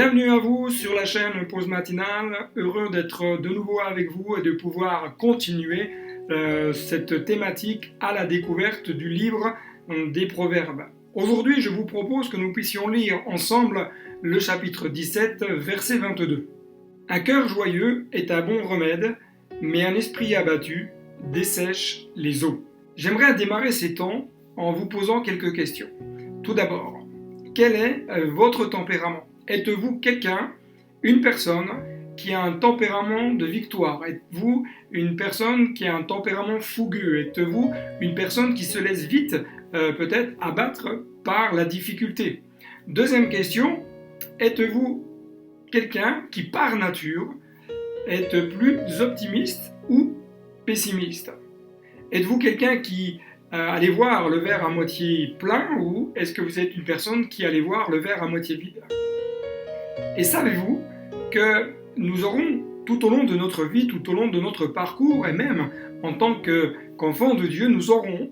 Bienvenue à vous sur la chaîne Pause Matinale, heureux d'être de nouveau avec vous et de pouvoir continuer cette thématique à la découverte du livre des Proverbes. Aujourd'hui, je vous propose que nous puissions lire ensemble le chapitre 17, verset 22. Un cœur joyeux est un bon remède, mais un esprit abattu dessèche les eaux. J'aimerais démarrer ces temps en vous posant quelques questions. Tout d'abord, quel est votre tempérament ? Êtes-vous quelqu'un, une personne qui a un tempérament de victoire? Êtes-vous une personne qui a un tempérament fougueux? Êtes-vous une personne qui se laisse vite peut-être abattre par la difficulté? Deuxième question, êtes-vous quelqu'un qui par nature est plus optimiste ou pessimiste? Êtes-vous quelqu'un qui allez voir le verre à moitié plein ou est-ce que vous êtes une personne qui allez voir le verre à moitié vide? Et savez-vous que nous aurons tout au long de notre vie, tout au long de notre parcours et même en tant qu'enfants de Dieu, nous aurons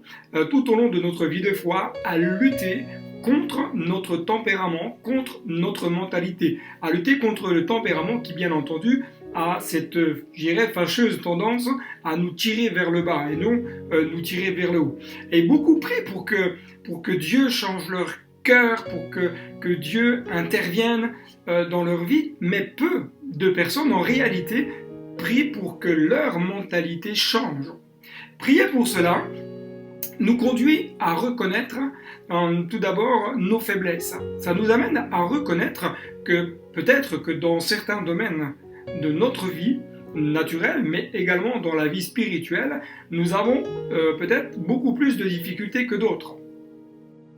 tout au long de notre vie de foi à lutter contre notre tempérament, contre notre mentalité, à lutter contre le tempérament qui bien entendu a cette, fâcheuse tendance à nous tirer vers le bas et non nous tirer vers le haut. Et beaucoup prient pour que Dieu change leur cœur, pour que Dieu intervienne dans leur vie, mais peu de personnes en réalité prient pour que leur mentalité change. Prier pour cela nous conduit à reconnaître tout d'abord nos faiblesses. Ça nous amène à reconnaître que peut-être que dans certains domaines de notre vie naturelle, mais également dans la vie spirituelle, nous avons peut-être beaucoup plus de difficultés que d'autres.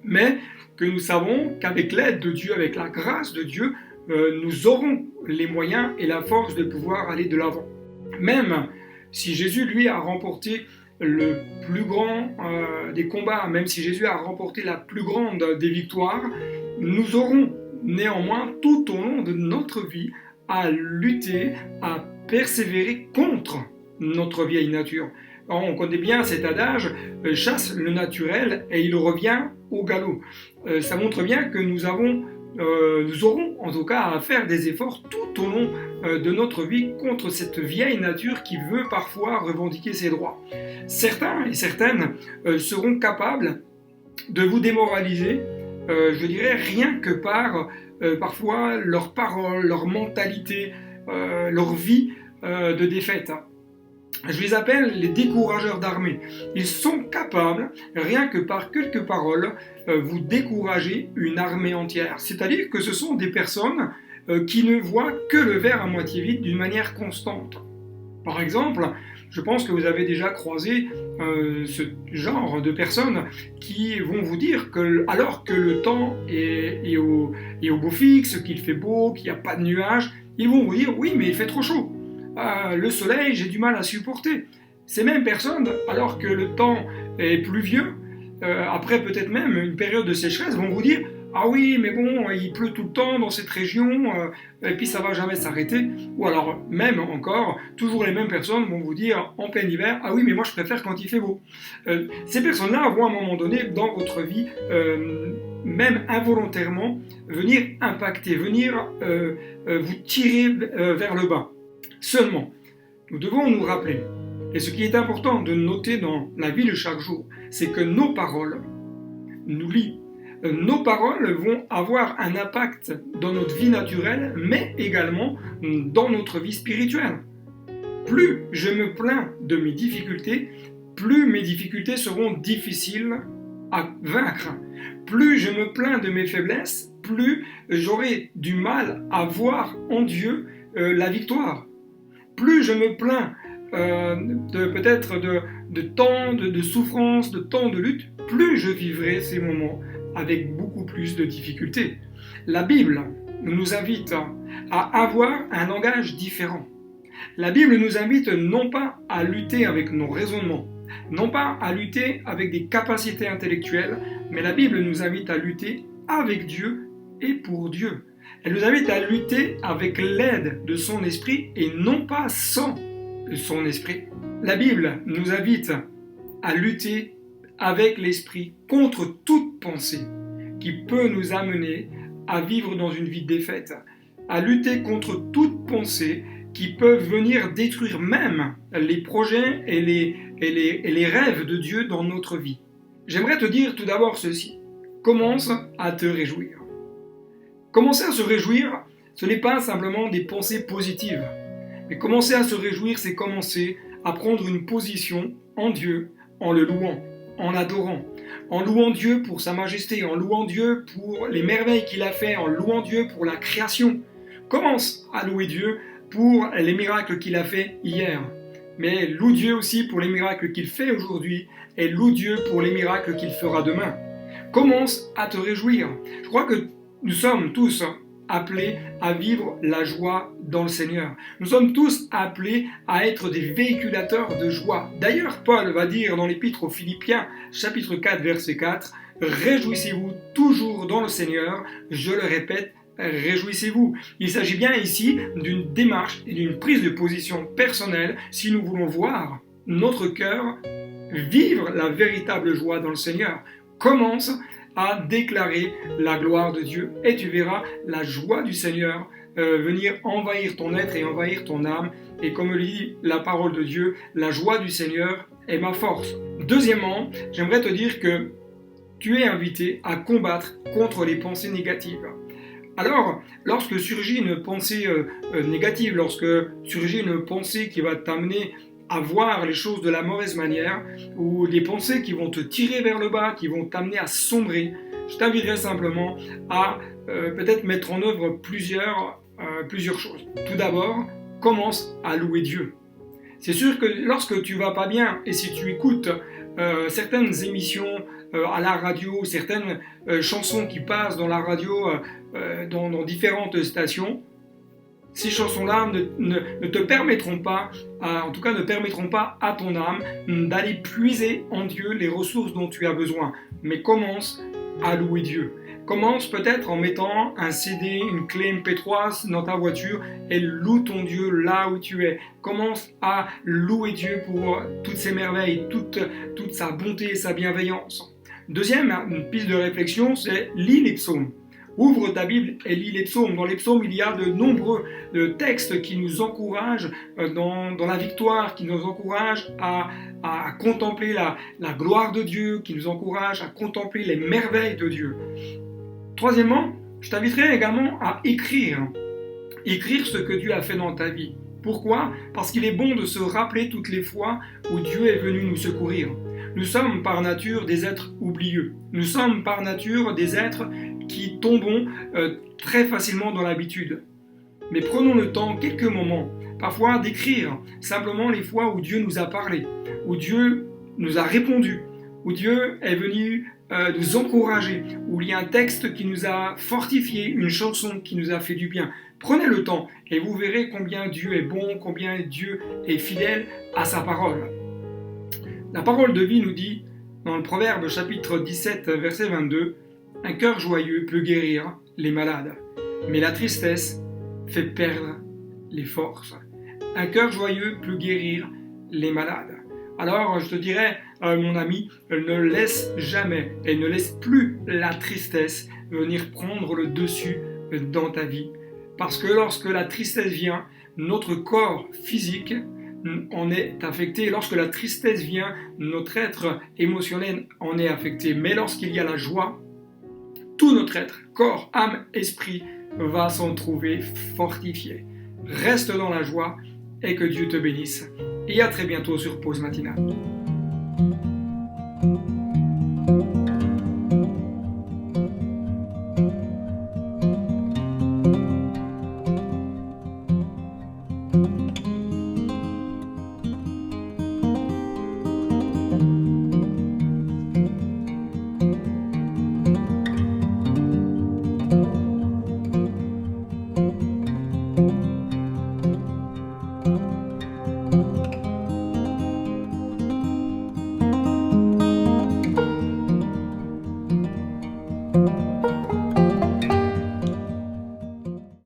Mais que nous savons qu'avec l'aide de Dieu, avec la grâce de Dieu, nous aurons les moyens et la force de pouvoir aller de l'avant. Même si Jésus, lui, a remporté le plus grand des combats, même si Jésus a remporté la plus grande des victoires, nous aurons néanmoins tout au long de notre vie à lutter, à persévérer contre notre vieille nature. Alors, on connaît bien cet adage, chasse le naturel et il revient au galop. Ça montre bien que nous aurons en tout cas à faire des efforts tout au long de notre vie contre cette vieille nature qui veut parfois revendiquer ses droits. Certains et certaines seront capables de vous démoraliser, je dirais rien que par parfois leurs paroles, leur mentalité, leur vie de défaite. Je les appelle les décourageurs d'armée. Ils sont capables, rien que par quelques paroles, vous décourager une armée entière. C'est-à-dire que ce sont des personnes qui ne voient que le verre à moitié vide d'une manière constante. Par exemple, je pense que vous avez déjà croisé ce genre de personnes qui vont vous dire que, alors que le temps est au beau fixe, qu'il fait beau, qu'il n'y a pas de nuages, ils vont vous dire « oui, mais il fait trop chaud ». Le soleil, j'ai du mal à supporter. Ces mêmes personnes, alors que le temps est pluvieux, après peut-être même une période de sécheresse, vont vous dire « ah oui, mais bon, il pleut tout le temps dans cette région, et puis ça va jamais s'arrêter ». Ou alors, même encore, toujours les mêmes personnes vont vous dire en plein hiver « ah oui, mais moi je préfère quand il fait beau ». Ces personnes-là vont à un moment donné dans votre vie, même involontairement, venir impacter, venir vous tirer vers le bas. Seulement, nous devons nous rappeler, et ce qui est important de noter dans la vie de chaque jour, c'est que nos paroles nous lient. Nos paroles vont avoir un impact dans notre vie naturelle, mais également dans notre vie spirituelle. Plus je me plains de mes difficultés, plus mes difficultés seront difficiles à vaincre. Plus je me plains de mes faiblesses, plus j'aurai du mal à voir en Dieu la victoire. Plus je me plains de temps de souffrance, de temps de lutte, plus je vivrai ces moments avec beaucoup plus de difficultés. La Bible nous invite à avoir un langage différent. La Bible nous invite non pas à lutter avec nos raisonnements, non pas à lutter avec des capacités intellectuelles, mais la Bible nous invite à lutter avec Dieu et pour Dieu. Elle nous invite à lutter avec l'aide de son esprit et non pas sans son esprit. La Bible nous invite à lutter avec l'esprit contre toute pensée qui peut nous amener à vivre dans une vie de défaite. à lutter contre toute pensée qui peuvent venir détruire même les projets et les rêves de Dieu dans notre vie. J'aimerais te dire tout d'abord ceci. Commence à te réjouir. Commencer à se réjouir, ce n'est pas simplement des pensées positives. Mais commencer à se réjouir, c'est commencer à prendre une position en Dieu, en le louant, en l'adorant, en louant Dieu pour sa majesté, en louant Dieu pour les merveilles qu'il a fait, en louant Dieu pour la création. Commence à louer Dieu pour les miracles qu'il a fait hier. Mais loue Dieu aussi pour les miracles qu'il fait aujourd'hui et loue Dieu pour les miracles qu'il fera demain. Commence à te réjouir. Je crois que nous sommes tous appelés à vivre la joie dans le Seigneur. Nous sommes tous appelés à être des véhiculateurs de joie. D'ailleurs, Paul va dire dans l'Épître aux Philippiens, chapitre 4, verset 4, « Réjouissez-vous toujours dans le Seigneur, je le répète, réjouissez-vous ». Il s'agit bien ici d'une démarche et d'une prise de position personnelle si nous voulons voir notre cœur vivre la véritable joie dans le Seigneur. Commence à déclarer la gloire de Dieu et tu verras la joie du Seigneur venir envahir ton être et envahir ton âme. Et comme le dit la parole de Dieu, la joie du Seigneur est ma force. Deuxièmement, j'aimerais te dire que tu es invité à combattre contre les pensées négatives. Alors, lorsque surgit une pensée négative, lorsque surgit une pensée qui va t'amener à voir les choses de la mauvaise manière, ou des pensées qui vont te tirer vers le bas, qui vont t'amener à sombrer, je t'inviterai simplement à peut-être mettre en œuvre plusieurs choses. Tout d'abord, commence à louer Dieu. C'est sûr que lorsque tu vas pas bien, et si tu écoutes certaines émissions à la radio, certaines chansons qui passent dans la radio, dans différentes stations, ces chansons-là ne te permettront pas, en tout cas ne permettront pas à ton âme d'aller puiser en Dieu les ressources dont tu as besoin. Mais commence à louer Dieu. Commence peut-être en mettant un CD, une clé MP3 dans ta voiture et loue ton Dieu là où tu es. Commence à louer Dieu pour toutes ses merveilles, toute sa bonté et sa bienveillance. Deuxième piste de réflexion, c'est lis les psaumes. Ouvre ta Bible et lis les psaumes. Dans les psaumes, il y a de nombreux textes qui nous encouragent dans la victoire, qui nous encouragent à contempler la gloire de Dieu, qui nous encouragent à contempler les merveilles de Dieu. Troisièmement, je t'inviterai également à écrire ce que Dieu a fait dans ta vie. Pourquoi ? Parce qu'il est bon de se rappeler toutes les fois où Dieu est venu nous secourir. Nous sommes par nature des êtres oublieux. Nous sommes par nature des êtres qui tombons très facilement dans l'habitude. Mais prenons le temps, quelques moments, parfois d'écrire simplement les fois où Dieu nous a parlé, où Dieu nous a répondu, où Dieu est venu nous encourager, où il y a un texte qui nous a fortifié, une chanson qui nous a fait du bien. Prenez le temps et vous verrez combien Dieu est bon, combien Dieu est fidèle à sa parole. La parole de vie nous dit, dans le Proverbe chapitre 17, verset 22, « Un cœur joyeux peut guérir les malades, mais la tristesse fait perdre les forces. » Un cœur joyeux peut guérir les malades. Alors je te dirais, mon ami, ne laisse jamais et ne laisse plus la tristesse venir prendre le dessus dans ta vie. Parce que lorsque la tristesse vient, notre corps physique en est affecté. Lorsque la tristesse vient, notre être émotionnel en est affecté. Mais lorsqu'il y a la joie, tout notre être, corps, âme, esprit, va s'en trouver fortifié. Reste dans la joie et que Dieu te bénisse. Et à très bientôt sur Pause Matinale.